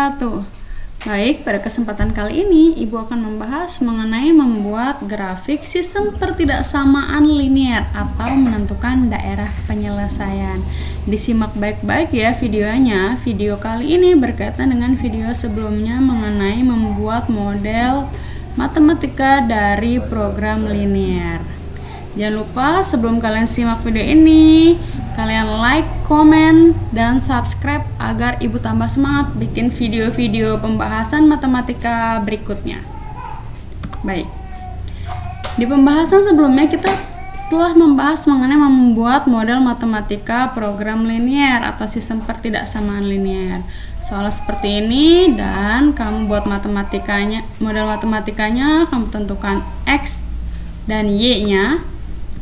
wabarakatuh. Baik, pada kesempatan kali ini Ibu akan membahas mengenai membuat grafik sistem pertidaksamaan linear atau menentukan daerah penyelesaian. Disimak baik-baik ya videonya. Video kali ini berkaitan dengan video sebelumnya mengenai membuat model matematika dari program linear. Jangan lupa sebelum kalian simak video ini, kalian like, komen, dan subscribe agar Ibu tambah semangat bikin video-video pembahasan matematika berikutnya. Baik, di pembahasan sebelumnya kita telah membahas mengenai membuat model matematika program linear atau sistem pertidaksamaan linear. Soal seperti ini, dan kamu buat matematikanya, model matematikanya kamu tentukan X dan Y-nya,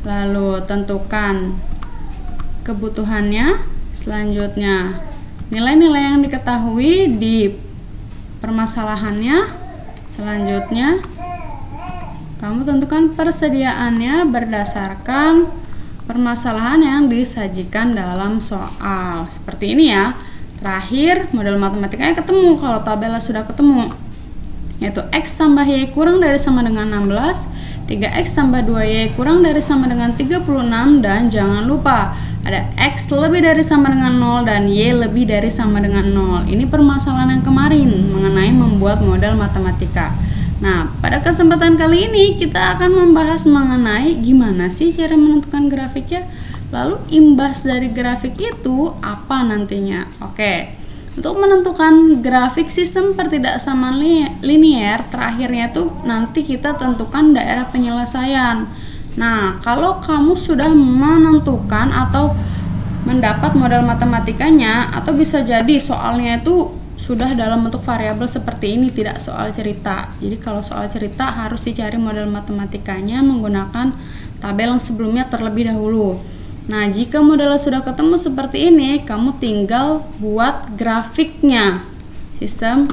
lalu tentukan kebutuhannya. Selanjutnya nilai-nilai yang diketahui di permasalahannya. Selanjutnya kamu tentukan persediaannya berdasarkan permasalahan yang disajikan dalam soal. Seperti ini ya. Terakhir model matematikanya ketemu. Kalau tabelnya sudah ketemu, yaitu X tambah Y kurang dari sama dengan 16, 3X tambah 2Y kurang dari sama dengan 36, dan jangan lupa ada X lebih dari sama dengan 0 dan Y lebih dari sama dengan 0. Ini permasalahan yang kemarin mengenai membuat model matematika. Nah, pada kesempatan kali ini kita akan membahas mengenai gimana sih cara menentukan grafiknya, lalu imbas dari grafik itu apa nantinya. Oke. Untuk menentukan grafik sistem pertidaksamaan linear, terakhirnya tuh nanti kita tentukan daerah penyelesaian. Nah, kalau kamu sudah menentukan atau mendapat model matematikanya, atau bisa jadi soalnya itu sudah dalam bentuk variabel seperti ini, tidak soal cerita. Jadi kalau soal cerita harus dicari model matematikanya menggunakan tabel yang sebelumnya terlebih dahulu. Nah, jika modelnya sudah ketemu seperti ini, kamu tinggal buat grafiknya sistem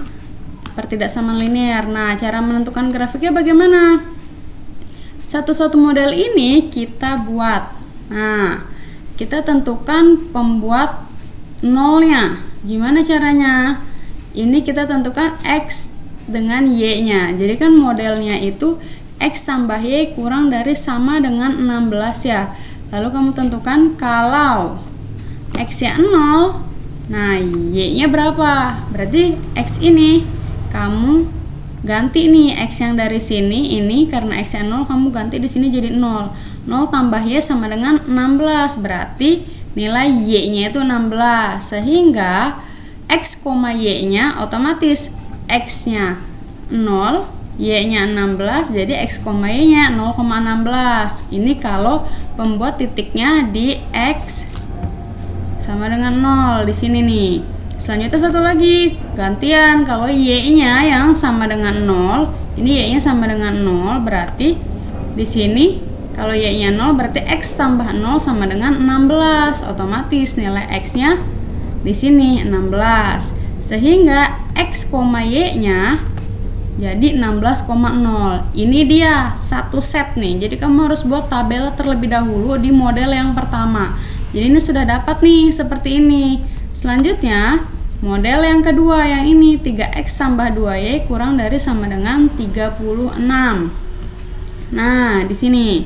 pertidaksamaan linear. Nah, cara menentukan grafiknya bagaimana? Satu-satu model ini kita buat. Nah, kita tentukan pembuat nolnya. Gimana caranya? Ini kita tentukan X dengan Y-nya. Jadi kan modelnya itu X tambah Y kurang dari sama dengan 16 ya. Lalu kamu tentukan kalau X-nya 0, nah Y-nya berapa? Berarti X ini kamu ganti nih, X yang dari sini ini karena X-nya 0 kamu ganti di sini jadi 0. 0 tambah Y sama dengan 16, berarti nilai Y-nya itu 16. Sehingga X, Y-nya otomatis X-nya 0, Y-nya 16, jadi X, Y-nya 0,16. Ini kalau pembuat titiknya di X sama dengan 0 di sini nih. Selanjutnya satu lagi, gantian kalau Y-nya yang sama dengan 0, ini Y-nya sama dengan 0, berarti di sini kalau Y-nya 0 berarti X tambah 0 sama dengan 16. Otomatis nilai X-nya di sini 16. Sehingga X, Y-nya jadi 16,0. Ini dia satu set nih. Jadi kamu harus buat tabel terlebih dahulu di model yang pertama. Jadi ini sudah dapat nih seperti ini. Selanjutnya model yang kedua yang ini 3X tambah 2Y kurang dari sama dengan 36. Nah, di sini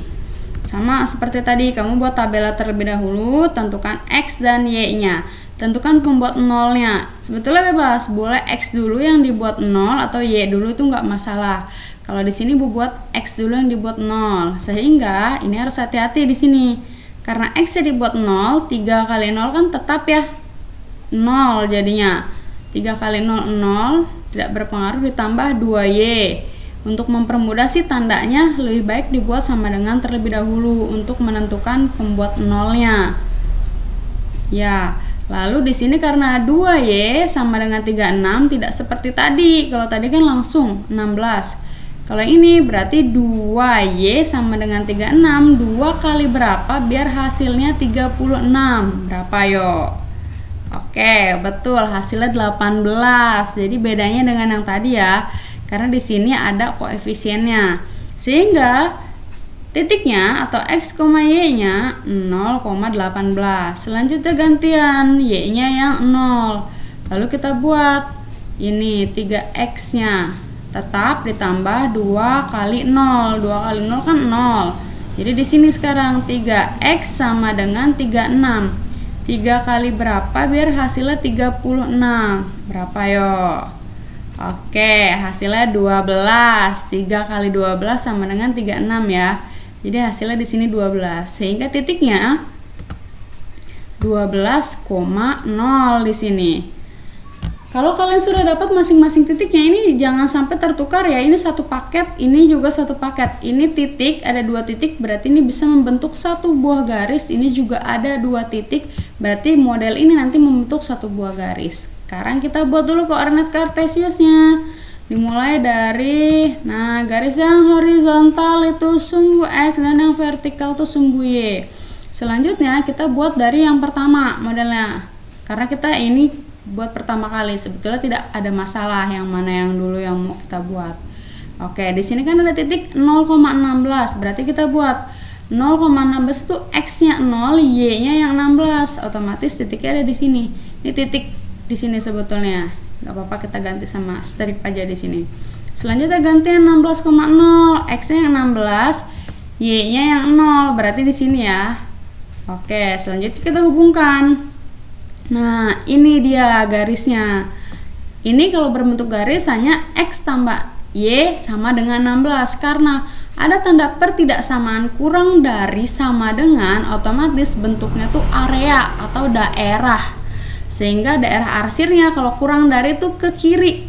sama seperti tadi, kamu buat tabel terlebih dahulu, tentukan X dan Y-nya. Tentukan pembuat nolnya. Sebetulnya bebas, boleh X dulu yang dibuat 0 atau Y dulu, itu nggak masalah. Kalau di sini Bu buat X dulu yang dibuat 0. Sehingga ini harus hati-hati di sini. Karena X nya dibuat 0, 3 kali 0 kan tetap ya 0 jadinya. 3 kali 0, 0, tidak berpengaruh, ditambah 2Y. Untuk mempermudah sih tandanya lebih baik dibuat sama dengan terlebih dahulu untuk menentukan pembuat nolnya. Ya. Lalu di sini karena 2Y sama dengan 36, tidak seperti tadi. Kalau tadi kan langsung 16. Kalau ini berarti 2Y sama dengan 36. 2 kali berapa biar hasilnya 36? Berapa yuk? Oke, betul, hasilnya 18. Jadi bedanya dengan yang tadi ya. Karena di sini ada koefisiennya. Sehingga titiknya atau X, Y-nya 0,18. Selanjutnya gantian Y-nya yang 0. Lalu kita buat ini 3x nya tetap ditambah 2 kali 0. 2 kali 0 kan 0. Jadi di sini sekarang 3x sama dengan 36. 3 kali berapa biar hasilnya 36? Berapa yo? Oke, hasilnya 12. 3 kali 12 sama dengan 36 ya. Jadi hasilnya di sini 12. Sehingga titiknya 12,0 di sini. Kalau kalian sudah dapat masing-masing titiknya, ini jangan sampai tertukar ya. Ini satu paket, ini juga satu paket. Ini titik, ada 2 titik, berarti ini bisa membentuk satu buah garis. Ini juga ada 2 titik, berarti model ini nanti membentuk satu buah garis. Sekarang kita buat dulu koordinat kartesiusnya. Dimulai dari, nah garis yang horizontal itu sumbu X dan yang vertikal itu sumbu Y. Selanjutnya kita buat dari yang pertama modelnya. Karena kita ini buat pertama kali, sebetulnya tidak ada masalah yang mana yang dulu yang mau kita buat. Oke, di sini kan ada titik 0,16, berarti kita buat 0,16 itu x-nya 0, y-nya yang 16, otomatis titiknya ada di sini. Ini titik di sini sebetulnya, nggak apa-apa kita ganti sama strip aja di sini. Selanjutnya ganti yang 16,0, x-nya yang 16, y-nya yang 0, berarti di sini ya. Oke, selanjutnya kita hubungkan. Nah, ini dia garisnya. Ini kalau berbentuk garis hanya X tambah Y sama dengan 16. Karena ada tanda pertidaksamaan kurang dari sama dengan, otomatis bentuknya tuh area atau daerah. Sehingga daerah arsirnya kalau kurang dari itu ke kiri.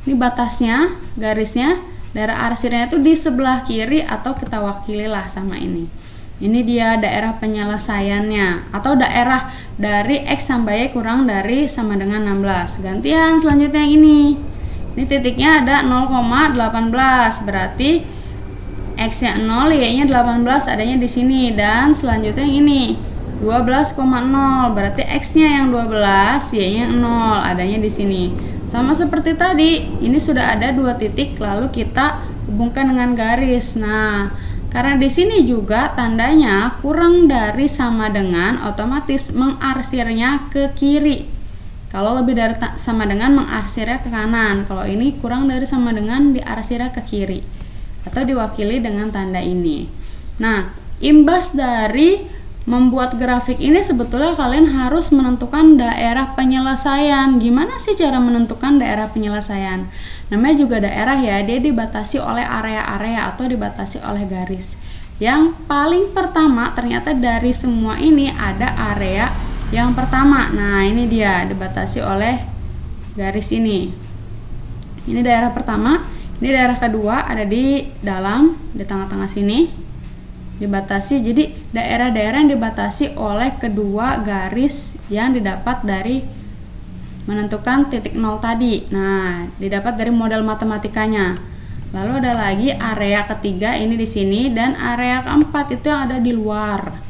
Ini batasnya, garisnya, daerah arsirnya itu di sebelah kiri atau kita wakililah sama ini. Ini dia daerah penyelesaiannya atau daerah dari X sampai Y kurang dari sama dengan 16. Gantian selanjutnya yang ini. Ini titiknya ada 0,18, berarti X-nya 0, Y-nya 18 adanya di sini. Dan selanjutnya yang ini 12,0, berarti X-nya yang 12, Y-nya 0 adanya di sini. Sama seperti tadi, ini sudah ada 2 titik lalu kita hubungkan dengan garis. Nah, karena di sini juga tandanya kurang dari sama dengan, otomatis mengarsirnya ke kiri. Kalau lebih dari sama dengan, mengarsirnya ke kanan. Kalau ini kurang dari sama dengan, diarsirnya ke kiri atau diwakili dengan tanda ini. Nah, imbas dari membuat grafik ini sebetulnya kalian harus menentukan daerah penyelesaian. Gimana sih cara menentukan daerah penyelesaian? Namanya juga daerah ya, dia dibatasi oleh area-area atau dibatasi oleh garis. Yang paling pertama ternyata dari semua ini ada area yang pertama. Nah, ini dia dibatasi oleh garis ini. Ini daerah pertama, ini daerah kedua ada di dalam, di tengah-tengah sini. Dibatasi, jadi daerah-daerah yang dibatasi oleh kedua garis yang didapat dari menentukan titik 0 tadi. Nah, didapat dari model matematikanya. Lalu ada lagi area ketiga ini di sini dan area keempat itu yang ada di luar.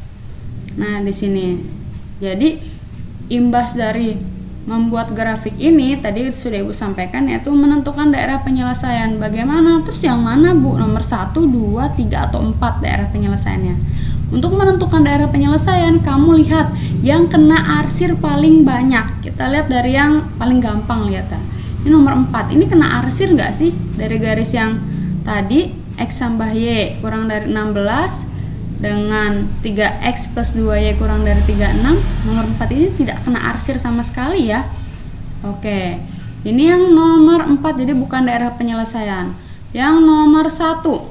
Nah, di sini. Jadi imbas dari membuat grafik ini tadi sudah Ibu sampaikan, yaitu menentukan daerah penyelesaian. Bagaimana? Terus yang mana Bu? Nomor 1, 2, 3 atau 4 daerah penyelesaiannya. Untuk menentukan daerah penyelesaian, kamu lihat yang kena arsir paling banyak. Kita lihat dari yang paling gampang, lihat ya. Ini nomor 4. Ini kena arsir nggak sih? Dari garis yang tadi X tambah Y kurang dari 16 dengan 3x plus 2y kurang dari 36, nomor 4 ini tidak kena arsir sama sekali ya. Oke, ini yang nomor 4, jadi bukan daerah penyelesaian. Yang nomor 1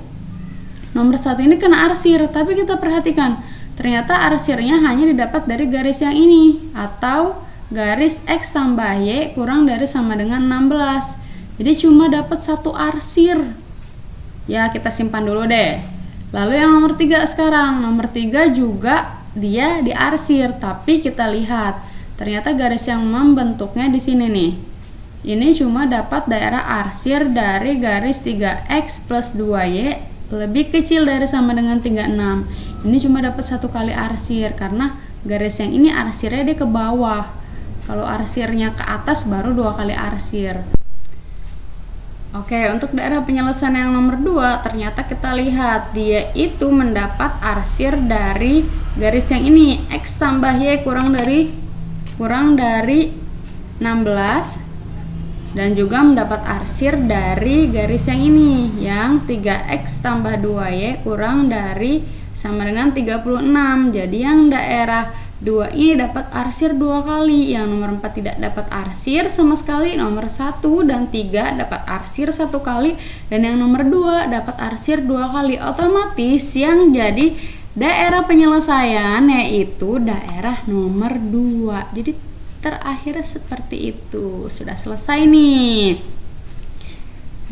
ini kena arsir, tapi kita perhatikan ternyata arsirnya hanya didapat dari garis yang ini atau garis x tambah y kurang dari sama dengan 16. Jadi cuma dapat 1 arsir ya, kita simpan dulu deh. Lalu yang nomor 3 sekarang, nomor 3 juga dia diarsir, tapi kita lihat ternyata garis yang membentuknya di sini nih. Ini cuma dapat daerah arsir dari garis 3x plus 2y lebih kecil dari sama dengan 36. Ini cuma dapat 1 kali arsir karena garis yang ini arsirnya dia ke bawah. Kalau arsirnya ke atas baru 2 kali arsir. Oke, untuk daerah penyelesaian yang nomor 2, ternyata kita lihat dia itu mendapat arsir dari garis yang ini, X tambah Y kurang dari 16 dan juga mendapat arsir dari garis yang ini, yang 3x tambah 2y kurang dari sama dengan 36. Jadi yang daerah 2 ini dapat arsir 2 kali, yang nomor 4 tidak dapat arsir sama sekali, nomor 1 dan 3 dapat arsir 1 kali, dan yang nomor 2 dapat arsir 2 kali. Otomatis yang jadi daerah penyelesaian yaitu daerah nomor 2. Jadi terakhir seperti itu. Sudah selesai nih.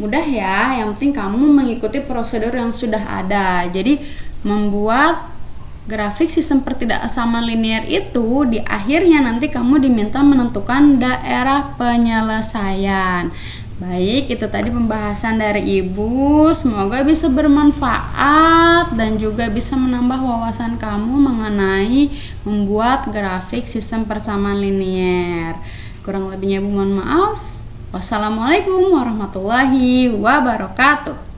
Mudah ya, yang penting kamu mengikuti prosedur yang sudah ada. Jadi membuat grafik sistem pertidaksamaan linear itu di akhirnya nanti kamu diminta menentukan daerah penyelesaian. Baik, itu tadi pembahasan dari Ibu. Semoga bisa bermanfaat dan juga bisa menambah wawasan kamu mengenai membuat grafik sistem persamaan linear. Kurang lebihnya Ibu mohon maaf. Wassalamualaikum warahmatullahi wabarakatuh.